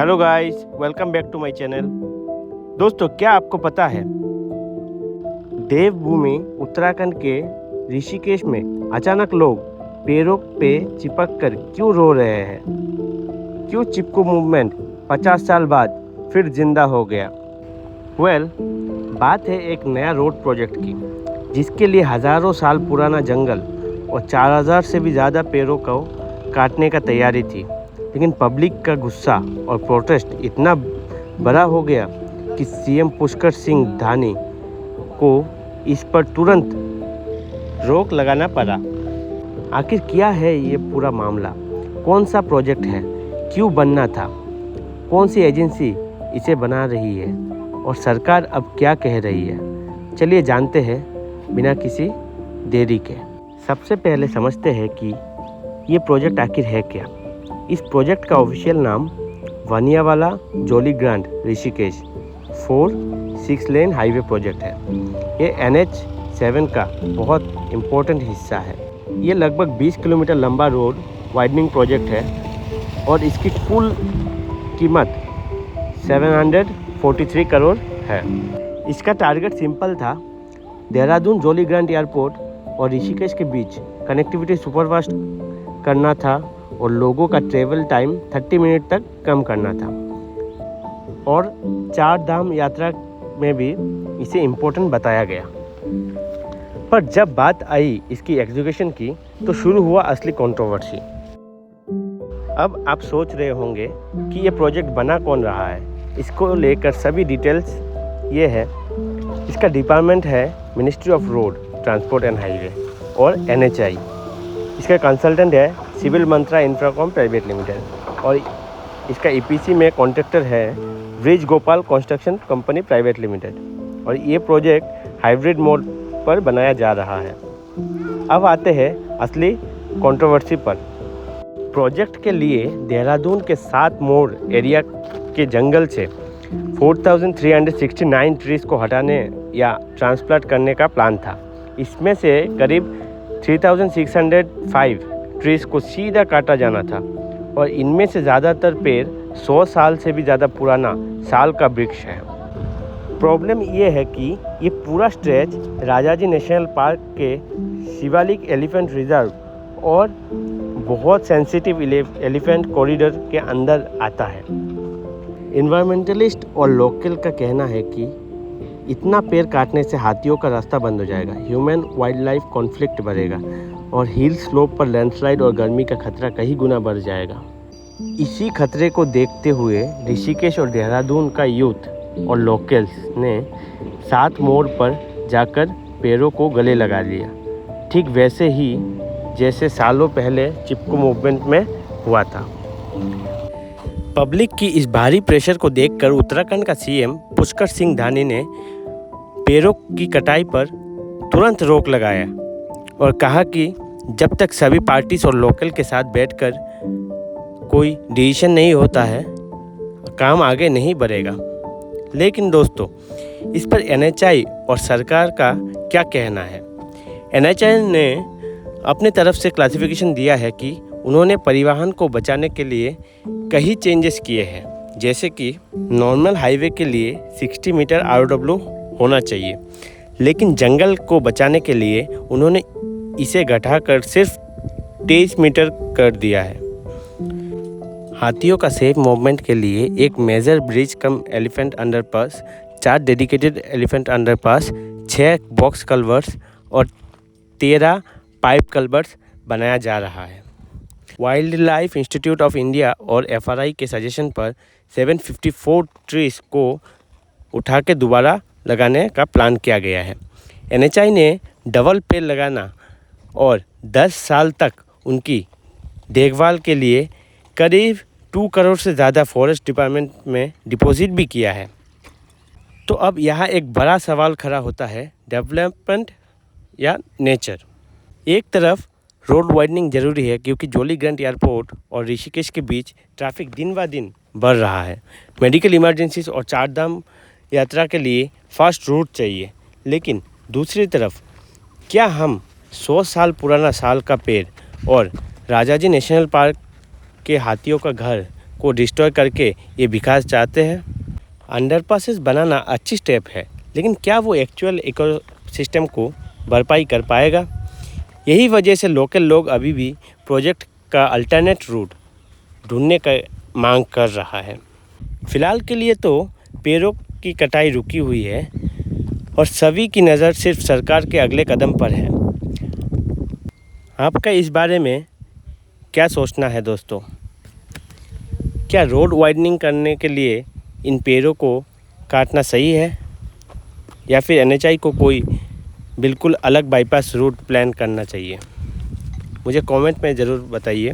Hello guys, welcome back to my channel. दोस्तों, क्या आपको पता है देवभूमि उत्तराखंड के ऋषिकेश में अचानक लोग पेड़ों पे चिपक कर क्यों रो रहे हैं? क्यों चिपकू मूवमेंट 50 साल बाद फिर जिंदा हो गया? बात है एक नया रोड प्रोजेक्ट की, जिसके लिए हज़ारों साल पुराना जंगल और 4000 से भी ज़्यादा पेड़ों को काटने का तैयारी थी। लेकिन पब्लिक का गुस्सा और प्रोटेस्ट इतना बड़ा हो गया कि सीएम पुष्कर सिंह धामी को इस पर तुरंत रोक लगाना पड़ा। आखिर क्या है ये पूरा मामला? कौन सा प्रोजेक्ट है? क्यों बनना था? कौन सी एजेंसी इसे बना रही है? और सरकार अब क्या कह रही है? चलिए जानते हैं बिना किसी देरी के। सबसे पहले समझते हैं कि ये प्रोजेक्ट आखिर है क्या। इस प्रोजेक्ट का ऑफिशियल नाम Vaniyawala Jollygrant Rishikesh 4-6 lane highway project है। ये NH7 का बहुत इम्पोर्टेंट हिस्सा है। ये लगभग 20 किलोमीटर लंबा रोड वाइडनिंग प्रोजेक्ट है और इसकी कुल कीमत 743 करोड़ है। इसका टारगेट सिंपल था, देहरादून जोलीग्रांट एयरपोर्ट और ऋषिकेश के बीच कनेक्टिविटी सुपरफास्ट करना था और लोगों का ट्रेवल टाइम 30 मिनट तक कम करना था। और 4 धाम यात्रा में भी इसे इम्पोर्टेंट बताया गया। पर जब बात आई इसकी एग्जीक्यूशन की तो शुरू हुआ असली कंट्रोवर्सी। अब आप सोच रहे होंगे कि ये प्रोजेक्ट बना कौन रहा है। इसको लेकर सभी डिटेल्स ये है। इसका डिपार्टमेंट है ministry of road transport and highway और NHI। इसका कंसल्टेंट है सिविल मंत्रा इंफ्राकॉम प्राइवेट लिमिटेड और इसका EPC में कॉन्ट्रैक्टर है bridge Gopal construction company private limited. और ये प्रोजेक्ट हाइब्रिड मोड पर बनाया जा रहा है। अब आते हैं असली कंट्रोवर्सी पर। प्रोजेक्ट के लिए देहरादून के 7 मोड़ एरिया के जंगल से 4369 ट्रीज को हटाने या ट्रांसप्लांट करने का प्लान था। इसमें से करीब 3605 ट्रीज को सीधा काटा जाना था और इनमें से ज़्यादातर पेड़ 100 साल से भी ज़्यादा पुराना साल का वृक्ष है। प्रॉब्लम ये है कि ये पूरा स्ट्रेच राजाजी नेशनल पार्क के शिवालिक एलिफेंट रिजर्व और बहुत सेंसिटिव एलिफेंट कॉरिडोर के अंदर आता है। इन्वायरमेंटलिस्ट और लोकल का कहना है कि इतना पेड़ काटने से हाथियों का रास्ता बंद हो जाएगा, ह्यूमन वाइल्ड लाइफ कॉन्फ्लिक्ट बढ़ेगा और हिल स्लोप पर लैंडस्लाइड और गर्मी का खतरा कई गुना बढ़ जाएगा। इसी खतरे को देखते हुए ऋषिकेश और देहरादून का यूथ और लोकल्स ने 7 मोड़ पर जाकर पेड़ों को गले लगा लिया, ठीक वैसे ही जैसे सालों पहले चिपकू मूवमेंट में हुआ था। पब्लिक की इस भारी प्रेशर को देखकर उत्तराखंड का सीएम पुष्कर सिंह धामी ने पेड़ों की कटाई पर तुरंत रोक लगाया और कहा कि जब तक सभी पार्टीज और लोकल के साथ बैठकर कोई डिसीजन नहीं होता है, काम आगे नहीं बढ़ेगा। लेकिन दोस्तों, इस पर NHI और सरकार का क्या कहना है? NHI ने अपने तरफ से क्लासिफिकेशन दिया है कि उन्होंने परिवहन को बचाने के लिए कई चेंजेस किए हैं, जैसे कि नॉर्मल हाईवे के लिए 60 मीटर ROW होना चाहिए, लेकिन जंगल को बचाने के लिए उन्होंने इसे घटाकर सिर्फ 23 मीटर कर दिया है। हाथियों का सेफ मूवमेंट के लिए एक major bridge cum elephant underpass, 4 dedicated elephant underpass, 6 box culverts और 13 पाइप कल्वर्ट्स बनाया जा रहा है। Wild life institute of India और FRI के सजेशन पर 754 ट्रीज को उठा के दोबारा लगाने का प्लान किया गया है। NHI ने डबल पेड़ लगाना और 10 साल तक उनकी देखभाल के लिए करीब 2 करोड़ से ज़्यादा फॉरेस्ट डिपार्टमेंट में डिपॉजिट भी किया है। तो अब यहाँ एक बड़ा सवाल खड़ा होता है, डेवलपमेंट या नेचर। एक तरफ रोड वाइडनिंग ज़रूरी है क्योंकि जोलीग्रांट एयरपोर्ट और ऋषिकेश के बीच ट्रैफिक दिन ब दिन बढ़ रहा है। मेडिकल इमरजेंसीज और 4 धाम यात्रा के लिए फास्ट रूट चाहिए। लेकिन दूसरी तरफ क्या हम 100 साल पुराना साल का पेड़ और राजाजी नेशनल पार्क के हाथियों का घर को डिस्ट्रॉय करके ये विकास चाहते हैं। अंडरपासेस बनाना अच्छी स्टेप है, लेकिन क्या वो एक्चुअल इकोसिस्टम को भरपाई कर पाएगा? यही वजह से लोकल लोग अभी भी प्रोजेक्ट का अल्टरनेट रूट ढूंढने का मांग कर रहा है। फ़िलहाल के लिए तो पेड़ों की कटाई रुकी हुई है और सभी की नज़र सिर्फ सरकार के अगले कदम पर है। आपका इस बारे में क्या सोचना है दोस्तों? क्या रोड वाइडनिंग करने के लिए इन पेड़ों को काटना सही है, या फिर NHAI को कोई बिल्कुल अलग बाईपास रूट प्लान करना चाहिए? मुझे कमेंट में ज़रूर बताइए।